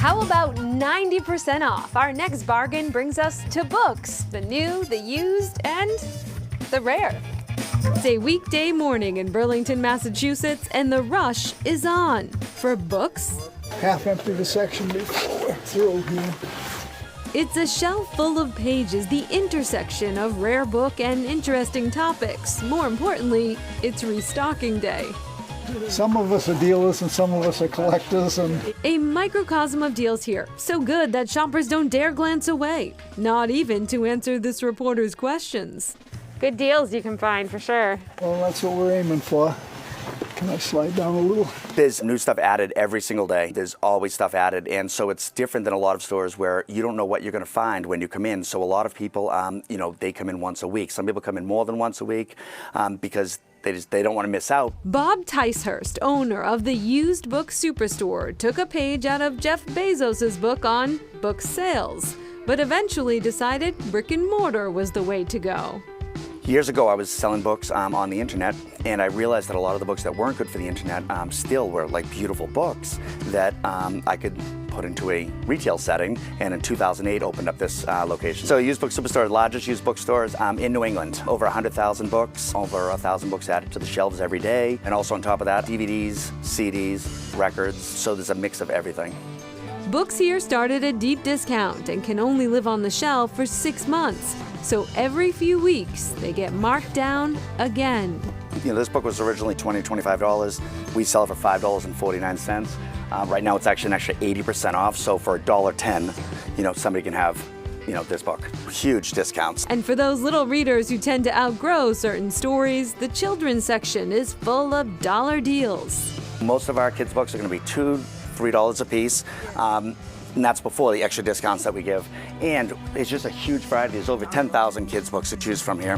How about 90% off? Our next bargain brings us to books, the new, the used, and the rare. It's a weekday morning in Burlington, Massachusetts, and the rush is on for books. Half empty the section before we're through here. It's a shelf full of pages, the intersection of rare book and interesting topics. More importantly, it's restocking day. Some of us are dealers and some of us are collectors. And A microcosm of deals here, so good that shoppers don't dare glance away, not even to answer this reporter's questions. Good deals you can find for sure. well, that's what we're aiming for. Can I slide down a little? There's new stuff added every single day. There's always stuff added, and so it's different than a lot of stores where you don't know what you're going to find when you come in. So a lot of people, they come in once a week. Some people come in more than once a week because they don't want to miss out. Bob Ticehurst, owner of the used book superstore, took a page out of Jeff Bezos' book on book sales, but eventually decided brick and mortar was the way to go. Years ago, I was selling books on the internet, and I realized that a lot of the books that weren't good for the internet still were like beautiful books that I could put into a retail setting, and in 2008 opened up this location. So Used Book Superstore, largest used bookstores in New England. Over 100,000 books, over 1,000 books added to the shelves every day, and also on top of that, DVDs, CDs, records, so there's a mix of everything. Books here start at a deep discount and can only live on the shelf for 6 months. So every few weeks, they get marked down again. This book was originally $20, $25. We sell it for $5.49. Right now, it's actually an extra 80% off. So for $1.10, somebody can have, this book. Huge discounts. And for those little readers who tend to outgrow certain stories, the children's section is full of dollar deals. Most of our kids' books are going to be $2, $3 a piece. And that's before the extra discounts that we give. And it's just a huge variety. There's over 10,000 kids' books to choose from here.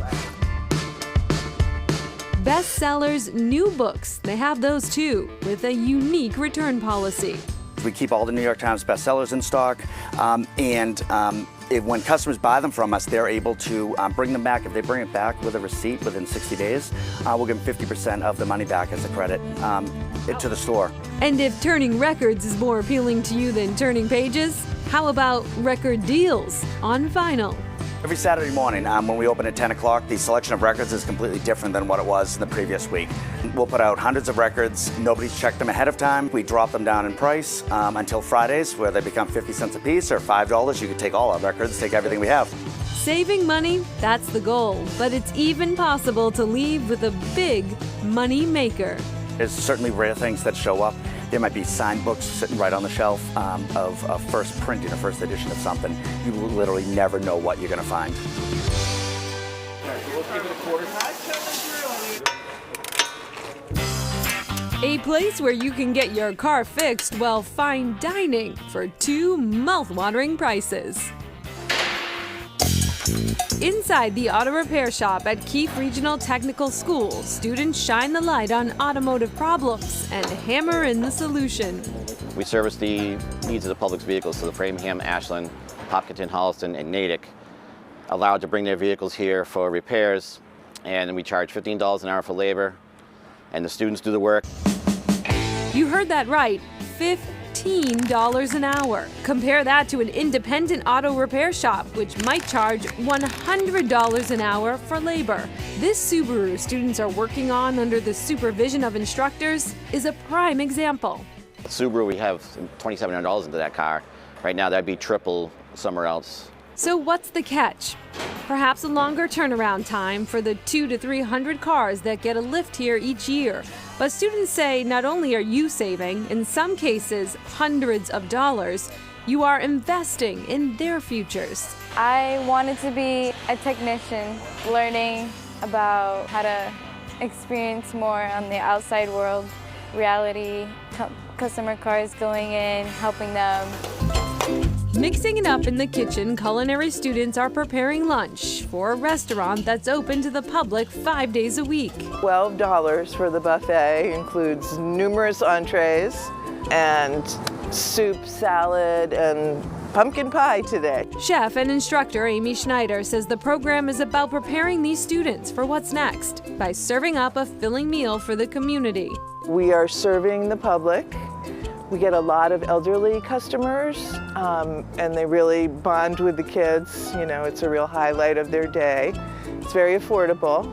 Bestsellers, new books, they have those too, with a unique return policy. We keep all the New York Times bestsellers in stock, when customers buy them from us, they're able to bring them back. If they bring it back with a receipt within 60 days, we'll give them 50% of the money back as a credit to the store. And if turning records is more appealing to you than turning pages, how about record deals on vinyl? Every Saturday morning when we open at 10 o'clock, the selection of records is completely different than what it was in the previous week. We'll put out hundreds of records. Nobody's checked them ahead of time. We drop them down in price until Fridays, where they become 50 cents a piece or $5. You can take all our records, take everything we have. Saving money, that's the goal. But it's even possible to leave with a big money maker. There's certainly rare things that show up. There might be signed books sitting right on the shelf of a first printing, a first edition of something. You literally never know what you're going to find. A place where you can get your car fixed while fine dining for 2 mouth-watering prices. Inside the auto repair shop at Keefe Regional Technical School, students shine the light on automotive problems and hammer in the solution. We service the needs of the public's vehicles, so the Framingham, Ashland, Hopkinton, Holliston, and Natick allowed to bring their vehicles here for repairs, and we charge $15 an hour for labor, and the students do the work. You heard that right, $15 an hour. Compare that to an independent auto repair shop, which might charge $100 an hour for labor. This Subaru students are working on under the supervision of instructors is a prime example. Subaru, we have $2,700 into that car. Right now, that'd be triple somewhere else. So what's the catch? Perhaps a longer turnaround time for the 200 to 300 cars that get a lift here each year. But students say not only are you saving, in some cases hundreds of dollars, you are investing in their futures. I wanted to be a technician, learning about how to experience more on the outside world, reality, customer cars going in, helping them. Mixing it up in the kitchen, culinary students are preparing lunch for a restaurant that's open to the public 5 days a week. $12 for the buffet includes numerous entrees and soup, salad, and pumpkin pie today. Chef and instructor Amy Schneider says the program is about preparing these students for what's next by serving up a filling meal for the community. We are serving the public We get a lot of elderly customers, and they really bond with the kids. You know, it's a real highlight of their day. It's very affordable.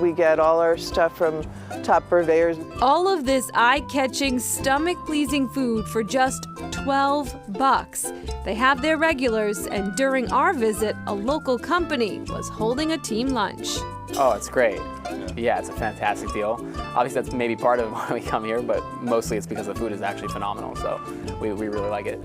We get all our stuff from top purveyors. All of this eye-catching, stomach-pleasing food for just $12. They have their regulars, and during our visit, a local company was holding a team lunch. Oh, it's great. Yeah, it's a fantastic deal. Obviously, that's maybe part of why we come here, but mostly it's because the food is actually phenomenal, so we really like it.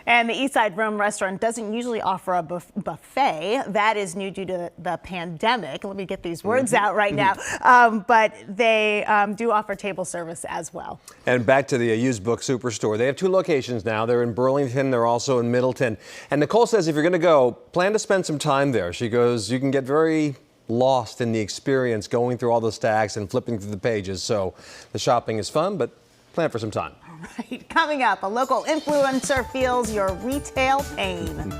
And the Eastside Rome restaurant doesn't usually offer a buffet. That is new due to the pandemic. Let me get these words out right now. But they do offer table service as well. And back to the used book superstore. They have 2 locations now. They're in Burlington. They're also in Middleton. And Nicole says if you're going to go, plan to spend some time there. She goes, you can get very lost in the experience going through all the stacks and flipping through the pages. So the shopping is fun, but plan for some time. Right. Coming up, a local influencer feels your retail pain.